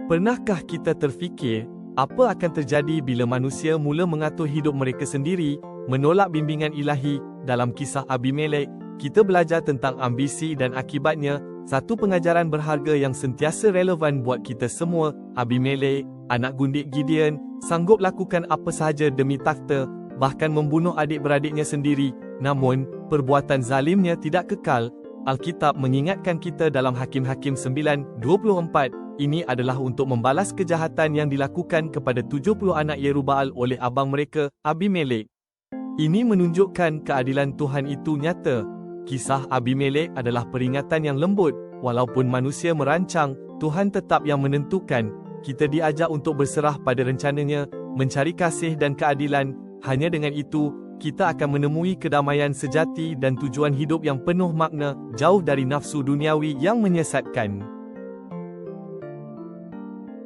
Pernahkah kita terfikir, apa akan terjadi bila manusia mula mengatur hidup mereka sendiri, menolak bimbingan ilahi? Dalam kisah Abimelek, kita belajar tentang ambisi dan akibatnya, satu pengajaran berharga yang sentiasa relevan buat kita semua. Abimelek, anak gundik Gideon, sanggup lakukan apa sahaja demi takhta, bahkan membunuh adik-beradiknya sendiri. Namun, perbuatan zalimnya tidak kekal. Alkitab mengingatkan kita dalam Hakim-Hakim 9:24, ini adalah untuk membalas kejahatan yang dilakukan kepada 70 anak Yerubbaal oleh abang mereka, Abimelek. Ini menunjukkan keadilan Tuhan itu nyata. Kisah Abimelek adalah peringatan yang lembut. Walaupun manusia merancang, Tuhan tetap yang menentukan. Kita diajak untuk berserah pada rencananya, mencari kasih dan keadilan. Hanya dengan itu, kita akan menemui kedamaian sejati dan tujuan hidup yang penuh makna, jauh dari nafsu duniawi yang menyesatkan.